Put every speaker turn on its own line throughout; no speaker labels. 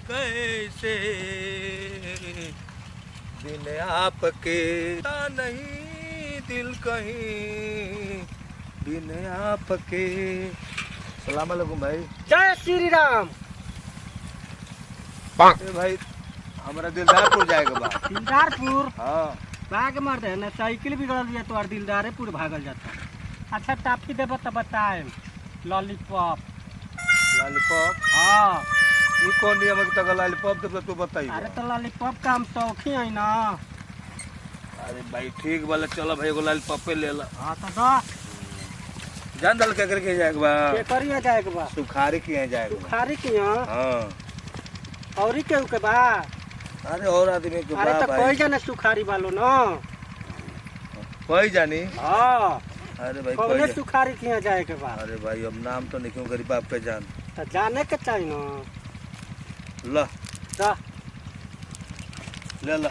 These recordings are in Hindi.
कैसे बिन आपके नहीं दिल कहीं बिन आपके। सलाम अलैकुम भाई।
जय श्री राम।
भाई हमारा दिलदारपुर जाएगा बा।
दिलदारपुर
हाँ
भाग मर दे ना, साइकिल बिगड़ल दिया तो दिलदारपुर भागल जाता। अच्छा टाफी देव तो बताए। लॉलीपॉप।
लॉलीपॉप।
हाँ
ये कौन नियम है तक लॉलीपॉप देव तू बताइए।
अरे तो लॉलीपॉप का हम शौकी है ना।
अरे भाई ठीक बोला, चलो भाई एगो लॉलीपॉप ले ला।
हाँ तो दो
जान दल के करके जाएगा बा।
केकरिया जाएगा बा।
सुखारी के यहाँ जाएगा बा।
सुखारी के यहाँ
हाँ
और केहू के बा।
अरे और आदमी के
अरे
बा
तो
भाई।
कोई जाने सुखारी वालो ना।
कोई जानी।
हाँ
अरे भाई
कौने सुखारी के यहाँ जाएगा बा।
अरे भाई अब नाम तो नहीं क्यों गरीब आपके जान।
तो जाने के चाहिए ना।
ला
जा
ले ला।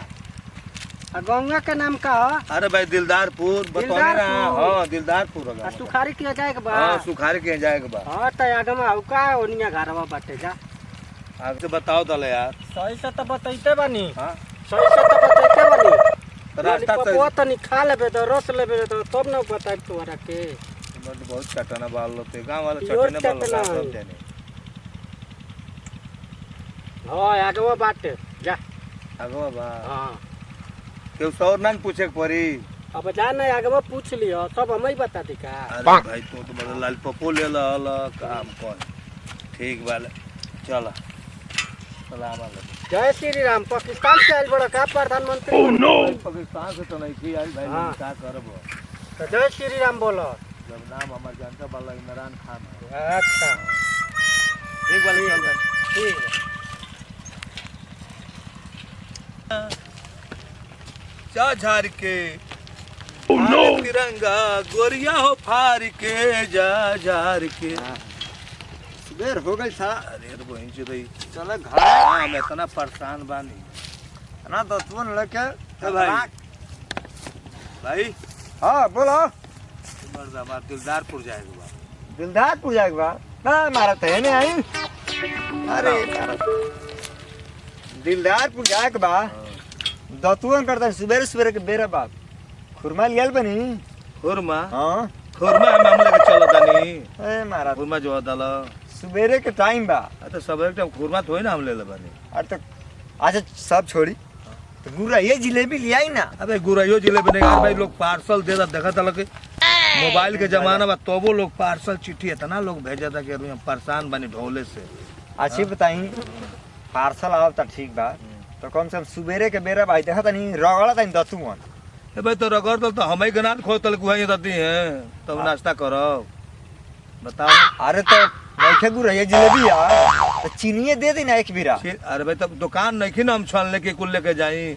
गंगा के नाम का है?
अरे भाई दिलदारपुर बताने ना। हाँ दिलदारपुर होगा।
सुखारी के यहाँ जाएगा बा।
हाँ सुखारी के यहाँ जाएगा बा।
हाँ तो आगे में का ओनिया घरवा बाटे जा।
आगे से बताओ तले यार।
सही से तो बतैते बानी।
हाँ
सही से तो बतैते बानी।
तो रास्ता से
वो तनी खा लेबे तो रस लेबे तो तब ना बताई तोरा के।
मतलब बहुत चटना बाल लोते गांव वाला
योर
चटने बाल
चटना
लोते
है।
सब जाने।
हाँ आगे वो बाटे जा।
आगो बा
हाँ
क्यों सौर ना पूछे के पड़ी।
अब जा ना आगे वो पूछ लियो सब हम ही बता दी का।
अरे भाई तो मतलब लॉलीपॉपो ले ला काम कौन ठीक वाला। चलो सलाम अलैकुम।
जय श्री राम। पाकिस्तान से आयल बड़ा का प्रधानमंत्री।
पाकिस्तान से तो नहीं थी आई भाई।
हाँ।
क्या करबो।
तो जय श्री राम बोलो।
जब नाम हमार जनता वाला इमरान खान है।
अच्छा
ठीक वाले चलता
ठीक है।
जा झार के तिरंगा गोरिया हो फार के जा झार के।
सुबह हो गई था।
अरे तो वहीं से भाई
चलो घर
हाँ मैं इतना परेशान बानी
ना तो तू लेके
भाई। भाई
हाँ बोलो।
मर्द हमार दिलदारपुर जाएगा बा।
दिलदारपुर जाएगा बा ना मारा तो है नहीं आई। अरे दिलदारपुर जाएगा बा दतुअन करता है सुबह सुबह के बेरा बाप खुरमा लियल बनी।
खुरमा
हाँ
खुरमा हम लेके चलो तनी।
ए मारा
खुरमा जो दल
सुबेरे के टाइम बा।
तो सब एक टाइम खुरमा थोड़ी ना हम ले बनी।
अरे तो अच्छा सब छोड़ी तो गुरा ये जिलेबी ले आई ना।
अबे गुराइयो जिले बने यार भाई लोग पार्सल देता देखा था कि मोबाइल के जमाना बा तो वो लोग पार्सल चिट्ठी इतना लोग भेजा था कि हम परेशान बनी ढोले से।
अच्छी बताई पार्सल आओ तो ठीक बा तो कम से कम सुबेरे के बेरा भाई देखा नहीं रगड़ा था दतुअन।
ए भाई तो रगड़ तो हम ही गनात खो तल कुहाई देती हैं तब नाश्ता करो बताओ।
अरे तो नइखे गुरा ये जिलेबी यार तो चीनिए दे दी ना एक बीरा।
अरे भाई तब दुकान नहीं ना हम छान लेके कुल लेके जाई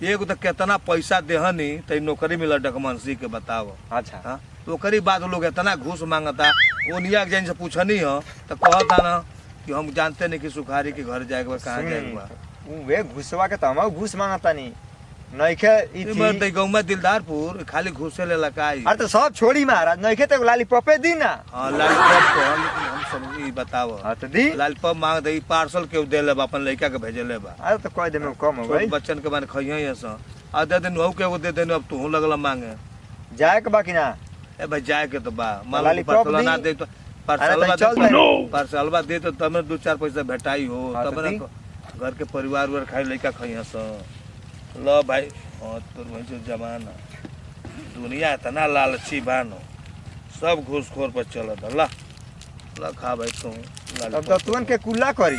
एगो तो कितना पैसा देहनी तो नौकरी मिला डकमंसी के बताओ।
अच्छा
हाँ तो ओकरी बाद लोग इतना घूस मांगता ओनिया के जैन से पूछनी हो तो कहता ना कि हम जानते नहीं कि सुखारी के घर जाएगा कहाँ जाएगा।
वे घुसवा के तो हम घुस मांगता नहीं नइखे ई थी।
गौमा दिलदारपुर खाली घुसे ले लकाई।
अरे तो सब छोड़ी महाराज नइखे तो लालीपॉपे दी ना।
हाँ लॉलीपॉप तो हम समझी बताओ।
हाँ तो दी
लॉलीपॉप मांग दे पार्सल के दे ले अपन लड़का के भेजे ले बा।
अरे तो कोई दे में कम हो गई
बच्चन के बारे खइए ऐसा आ दे दिन वहू के वो दे देने अब तू लगला मांगे
जाए के बाकी ना।
ए भाई जाए के तो बा मान लो
लॉलीपॉप
पार्सल ना
दी।
दे तो पार्सलवा दे तो तब दो चार पैसा भेटाई हो
हाँ तो
तब
दी।
घर के परिवार वार खाए लड़का खइए स लो भाई। हाँ तो वही जो जमाना दुनिया इतना लालची बानो सब घूसखोर पर चलत ला ला खा भाई तू
अब दतुअन के कुल्ला करी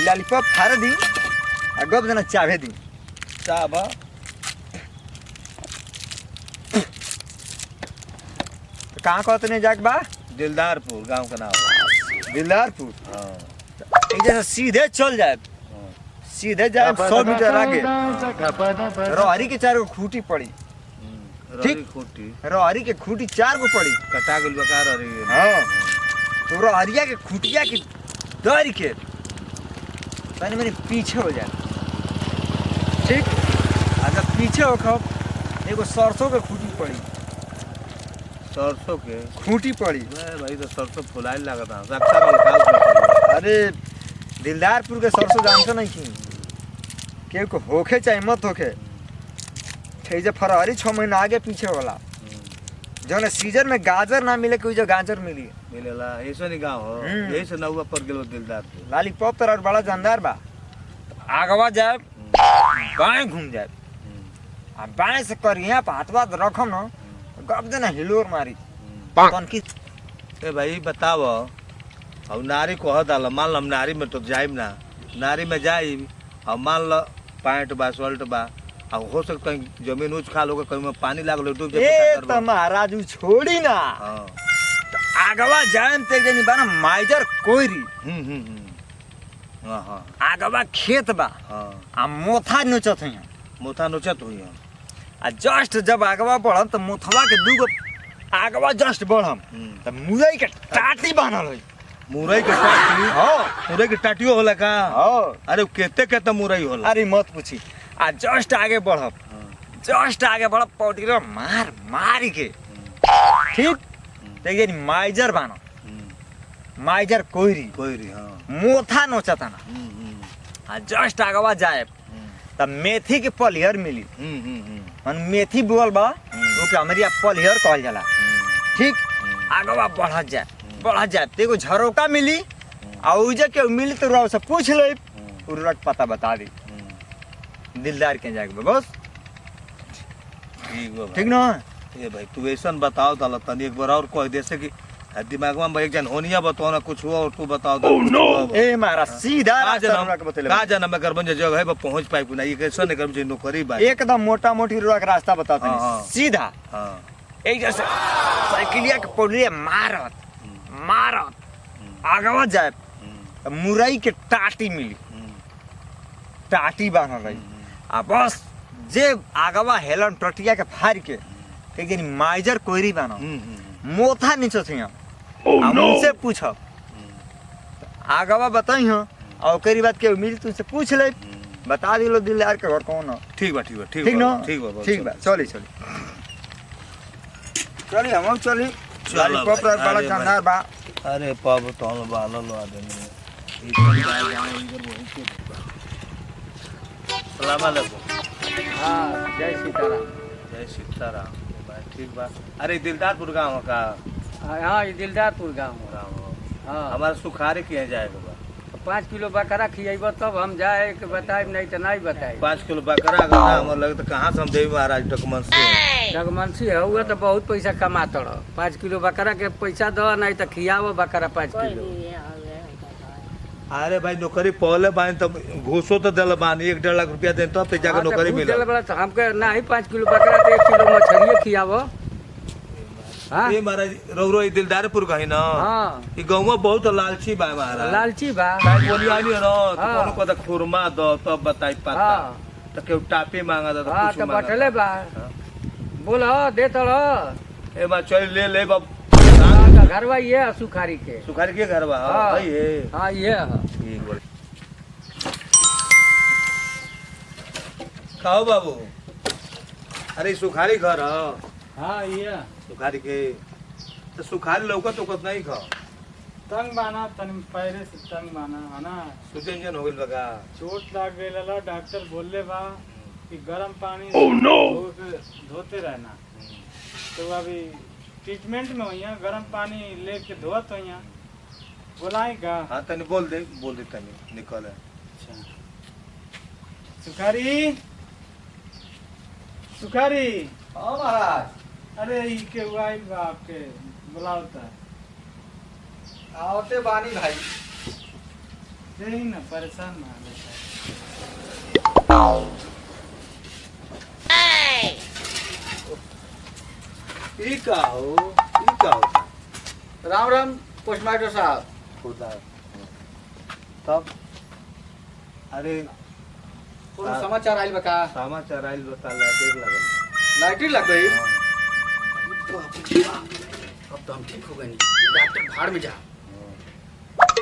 लालीपॉप फाड़ दी आ गप जना चाहे दी
चाबा
तो कहाँ कहते नहीं जाके बा।
दिलदारपुर गांव का नाम।
दिलदारपुर
हाँ
एक जैसे सीधे चल जाए सीधे जाए 100 मीटर आगे रोहरी के 4 गो खूटी पड़ी।
ठीक खूटी
रोहरी के खूटी 4 गो पड़ी
कटा गल बका रही है।
हाँ तो रोहरिया के खूटिया की दौड़ के मैंने मैंने पीछे हो जाए ठीक। अगर पीछे हो खब एगो सरसों के खूटी पड़ी।
सरसों के
खूटी पड़ी
भाई तो सरसों फुलाए लगा था रक्षा में निकाल।
अरे दिलदारपुर के सरसों जानते नहीं की केहू को होखे चाहे मत होखे ठेजे फरवरी 6 महीना आगे पीछे होला जौन सीजन में गाजर ना मिले कोई जो गाजर मिली
मिलेला ऐसा नहीं गाँव हो
हम्म।
यही से नौवा पर गेलो दिलदार पे
लालीपॉप तर और बड़ा जानदार बा आगवा जाए बाएं घूम जाए आ बाएं से करिया हाथवा रखम न गप देना हिलोर मारी कौन की
ए भाई बताओ अब नारी को हद आला मान लो हम नारी में तो जाइब ना नारी में जाइब अब मान लो पैंट बा शर्ट बा अब हो सकता है जमीन उच खाल होगा कहीं में पानी लागल डूब
ए त महाराज उ छोड़ी ना
हाँ
आगवा जाए ते जनी बा ना माइजर कोइरी
हाँ हाँ
आगवा खेत बा
हाँ
आ मोथा नोचत है
मुथा नोचत हुई है
आ जस्ट जब आगवा बढ़म त मोथवा के दूगो आगवा जस्ट बढ़म त मुरई के टाटी बानल है
मुरई के टाटी
हां
मुरई के टाटियो होला का
हां
अरे केते केते मुरई होला
अरे मत पूछी आ जस्ट आगे बढ़ब जस्ट आगे बढ़ब पौटीरो मार मारी के ठीक देखिए माइजर बानो माइजर कोइरी
कोइरी हाँ
मोथा नोचता ना आ जस्ट आगवा जाए तब मेथी के पलिहर मिली मन मेथी बोल बा ओके हमारी पलिहर कहल जाला ठीक आगवा बढ़त जाए तेको झरोका मिली आ उजे के मिली तो रौ से पूछ ले उरक पता बता दी दिलदार के जाके बस
ठीक बा
ठीक ना
ये भाई तू ऐसा बताओ तो तनी एक बार और कह दे से कि दिमाग में एक जन होनिया बताओ ना कुछ हुआ और तू बताओ
ए मारा सीधा रास्ता हमरा के बतेले
का जाना मैं करबन जगह है पहुंच पाई ना ये कैसे नहीं करब जे नौकरी बा
एकदम मोटा मोटी रोक रास्ता बताते
हाँ, हाँ।
सीधा
हां
एक जैसे साइकिलिया के पौड़िया मारत आगवा जाए त मुरई के टाटी मिली टाटी बांधल रही आ बस जे आगवा हेलन टटिया के फाड़ के एक दिन माइजर कोइरी बानो मोथा नीचे थे हम उनसे पूछब आगवा बताई हो और ओकरी बात के मिल तुमसे पूछ ले बता दिलो दिलदार के घर कौन हो
ठीक बा ठीक बा
ठीक ना
ठीक बा
चली हम चली
चलो
लॉलीपॉप
भाई,
बड़ा
अरे
जानदार बा
अरे पाप तो हम बालो लो आदमी सलाम अलैकुम
हाँ जय सीताराम
जय सीताराम भाई ठीक बा अरे दिलदारपुर गांव का
हाँ ये दिलदारपुर गाँव
गांव
हाँ
हमारा सुखारे किया जाएगा बा
5 किलो बकरा खियब तब हम जाए के बताए नहीं तो नहीं बताए
5 किलो बकरा अगर ना हमारे लगे तो कहाँ से हम देवी महाराज डॉक्यूमेंट से
जगमंशी है हुआ तो बहुत पैसा कमा तड़ 5 किलो बकरा के पैसा दो नहीं तो खियावो बकरा 5 किलो
अरे भाई नौकरी पहले बानी तब घूसो तो दिल बानी 1-1.5 लाख रुपया दे तब जाकर
हाँ, तो
नौकरी
भूख
मिला
देले बड़ा तो हमके नहीं 5 किलो बकरा तो 1 किलो मछलिए खियावो हाँ
ये महाराज रौरो ये दिलदारपुर का है ना
हाँ
ये गाँव बहुत लालची बा महाराज
लालची बा
काय बोली आनी ना तो
हाँ।
कोनो को तो खुरमा दो तब बताई पता
हाँ
तो केहू टापी मांगा दो तो
हाँ
कुछ
तो
मांगा
बटले बा बोलो दे तड़ो
ए बा चल ले बाप
घरवा ये है सुखारी के
सुखारी के घर बा
हाँ।
भाई है
हाँ ये है
ठीक बोल खाओ बाबू अरे सुखारी घर है
हाँ ये
सुखारी के तो सुखारी लौकत उकत नहीं खाओ
तंग बाना तन पैरे से तंग बाना है ना
सुजन हो गइल बगा
चोट लाग गई ला डॉक्टर बोलले बा कि गर्म पानी धोते रहना तो अभी ट्रीटमेंट में हुई गर्म पानी लेके धोत हुई बोलाई का
हाँ तनी बोल दे तनी निकल है
अच्छा सुखारी सुखारी
हां महाराज
अरे ई के वाइल बा आपके बुलावता
आवते बानी भाई
यही ना परेशान ना
ई का हो
राम राम पोस्टमास्टर साहब
खुदा तब अरे
कोनो समाचार आइल बा का
समाचार आइल बता लाइट लगल
लाइट लग गई
हाँ।
अब तो हम ठीक हो गए नहीं डॉक्टर भाड़ में जा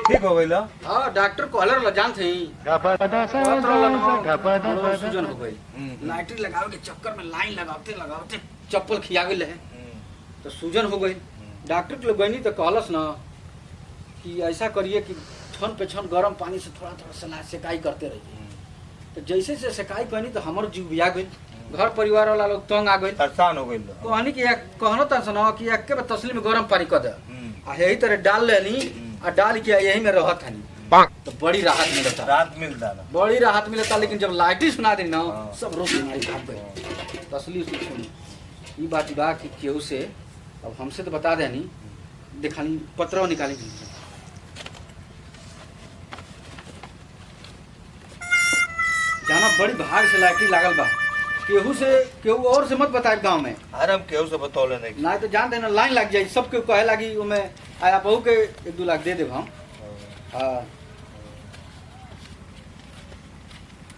ठीक हो गइल
हाँ डॉक्टर कहलर ल जान थई सूजन हो गई लाइट लगावे के चक्कर में लाइन लगावते चप्पल खिया गेल है तो सूजन हो गई डॉक्टर के लोग गई तो कहलस ना कि ऐसा करिए कि
छन पे छन गर्म पानी से थोड़ा थोड़ा सला सेकाई करते रहिए। तो जैसे से सेकाई कहनी तो हमार जीव भी आ गई, घर परिवार वाला लोग तंग आ गई।
परेशान हो गइल
कहनी कि कहनो त सुनो कि एक के तसली में गर्म पानी कर दे आ यही तरह डाल लेनी आ डाल के यही में रहत हनी तो बड़ी राहत मिलता,
रात मिलता ना।
बड़ी राहत मिलता। लेकिन जब लाइट सुना दी ना
हाँ।
सब रोक बीमारी भाग गए। तसली से सुनी ये बात बा कि केहू से अब हमसे तो बता देनी दिखानी पत्र निकाली जाना बड़ी भाग से लाइट लागल बा। केहू से केहू और से मत बताए गांव में,
अरे हम केहू से बतौले नहीं।
ना तो जान देना लाइन लग जाई, सब केहू कहे लागी ओमे आया बहू के 1-2 लाख दे देब हम। हाँ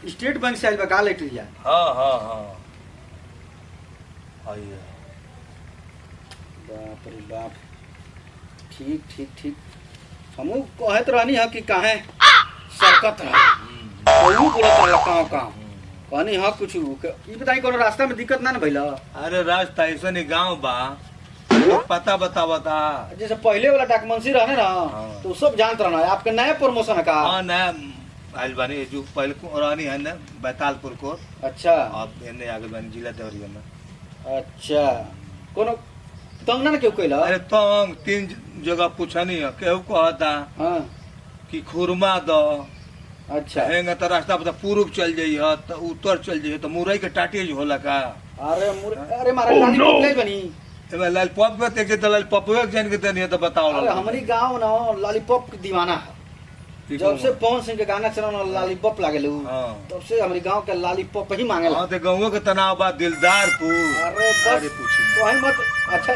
स्टेट बैंक से आइल बा का लाइट लिया।
हाँ हाँ हाँ आइए।
बाप रे बाप, ठीक ठीक ठीक। हमू कहत रहनी है कि काहे सरकत रहा कोई बोलत रहा काव काव कहनी हाँ कुछ ई बताई कोनो रास्ता में दिक्कत ना भइला।
अरे रास्ता ऐसा नहीं गाँव बा तो पता बता।
जैसे पहले वाला डॉक्यूमेंट्स रहे ना
हाँ।
तो सब जानत रहना। आपके नया प्रमोशन है का?
हाँ नया आइल बानी जो पहले रानी है ना बैतालपुर को,
अच्छा
अब एने आगे बानी जिला देवरिया में।
अच्छा कोनो तंग ना क्यों कैला?
अरे तंग 3 जगह पूछनी है, केहू कहता
हाँ
कि खुरमा दो
अच्छा।
हेंगा तो रास्ता बता पूर्व चल जाइए तो उत्तर चल जाइए तो मुरई के टाटेज होला का।
अरे मारा लाली पप ले बनी।
एमे लॉलीपॉप में देखे तो लॉलीपॉपवे के जान के देनी है तो बताओ।
अरे हमारी गांव ना लॉलीपॉप की दीवाना है। जब से पवन सिंह के गाना चला ना लॉलीपॉप लागे लू
हाँ।
तब से हमारी गांव के लॉलीपॉप ही मांगे।
हाँ तो गाँव के तनाव बा दिलदारपुर।
अरे बस
पूछी
तो मत। अच्छा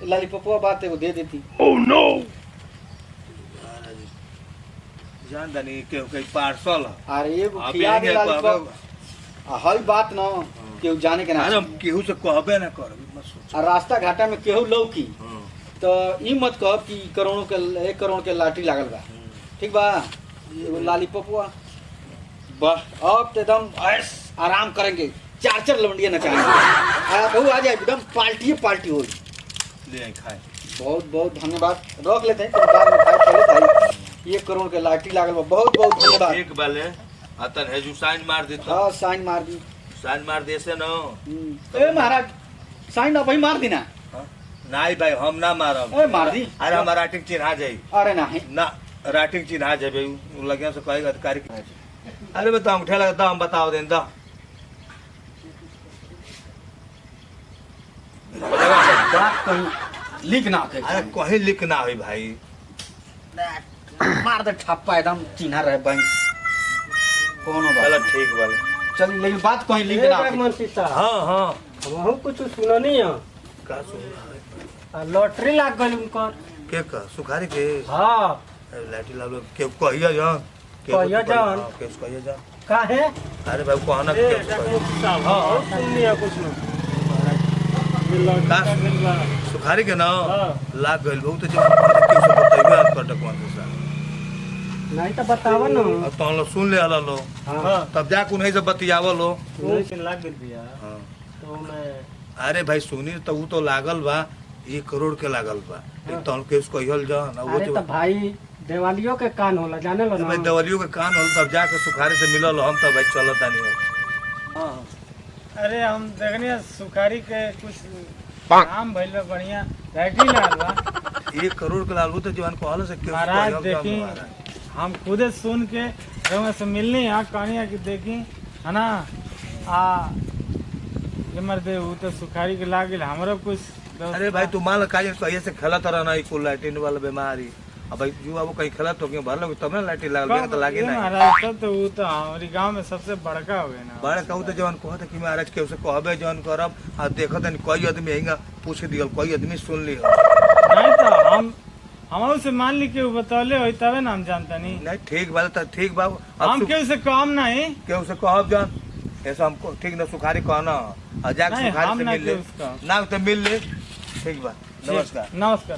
लॉलीपॉप बात है वो दे देती।
जान दनी के कई पार्सल
अरे एगो
अब
खिया दे
यही
लॉलीपॉप। हई बात ना केहू जाने के ना।
अरे हम केहू से कहबे ना कर मत सोच।
और रास्ता घाटा में केहू लौकी
हाँ।
तो ई मत कहब कि करोड़ों के 1 करोड़ के लाठी लागल बा। ठीक बा एगो लॉलीपॉप वाह अब तो एकदम ऐश आराम करेंगे। 4 लवंडिया नचाएंगे। बहू आ जाए एकदम पार्टी हो।
ले आई खाए।
बहुत बहुत धन्यवाद। रख लेते हैं फिर बाद में खाए चले भाई। 1 करोड़ के लाठी लागल बा। बहुत बहुत धन्यवाद।
एक बाले अतन है जो साइन मार देता।
हाँ साइन मार दी।
साइन मार दे से न।
ए महाराज साइन अब ही मार दी ना।
नहीं भाई हम ना मारब।
ए मार दी।
अरे हमारा राटिंग चिन्हा जाई
अरे नहीं
ना राटिंग चिन्हा जाबे लगे से कहेगा अधिकारी। अरे बताओ अंगूठा लगा दाम बताओ देन दा।
बात कहीं लिख ना के।
अरे कहीं लिख ना होई भाई।
मार दे ठप्पा एकदम चिन्हा रहे बैंक कोनो बात।
चलो ठीक बाले।
चल लेकिन बात कहीं लिख ना के।
मंत्री साहब
हाँ हाँ
हमहू कुछ सुननी है।
का सुन
लॉटरी लाग गई उनकर।
के का सुखारी के।
हाँ
लाठी लालो के कहिया जान
कहिया जान।
के कहिया जान
का है
अरे भाई कहना
ए,
के
डॉक्टर साहब हाँ सुननी है कुछ ना। ये लॉटरी
का
लाग गइल बा।
सुखारी के ना
हाँ।
लाग गइल बहुत जब के से बताइबे कटक वन से
नहीं तो बतावा ना।
अब तो लो सुन ले आला लो
हाँ
तब जा कुन से बतियावा लो।
उन्नीस लाख गइल बिया।
हाँ।
तो मैं
अरे भाई सुनी तो वो तो लागल बा 1 करोड़ के लागल बा।
हाँ।
तो केस कहियल जान वो
अरे
जो
तो भाई देवालियों के कान होला जाने लो ना।
भाई दवलियों के कान होल तब जाके सुखारी से मिलल हम तब भाई चलता नहीं हो।
हाँ
अरे हम देखनी सुखारी के कुछ काम भइल बा बढ़िया लाइटी लागल बा।
1 करोड़ के लाल वो तो जवान कहल से केस
महाराज
कहियल
देखी
जान।
हम खुदे सुन के रउआ से मिलनी है कहनी कि देखी है ना ये मर्दे वो तो सुखारी के लागिल हमरो कुछ
अरे भाई तू मान काज कहिए से खेलत रहना ई कुल लैट्रिन वाला बीमारी। अब भाई जुआ वो कहीं खेलत हो के भर लोग तब ना लैट्रिन लागल तो लागे ना।
महाराज तब तो वो तो हमारी गांव में सबसे बड़का हो गए ना।
बड़ा कहू तो जवन कहत कि महाराज के उसे कहबे जवन करब आ देखत नहीं कोई आदमी आएगा पूछ दियल कोई आदमी सुन ली
नहीं तो हम से मान ली के वो बतौले हो तबे ना हम जानता नहीं।
नहीं ठीक बात तो ठीक बा
हम के उसे काम नहीं
के उसे कहब जान ऐसा हमको ठीक ना सुखारी कहना आ जाके
नहीं,
सुखारी
हम
से
ना
मिल ले
के उसका।
ना तो मिल ले ठीक बा नमस्कार।
नमस्कार।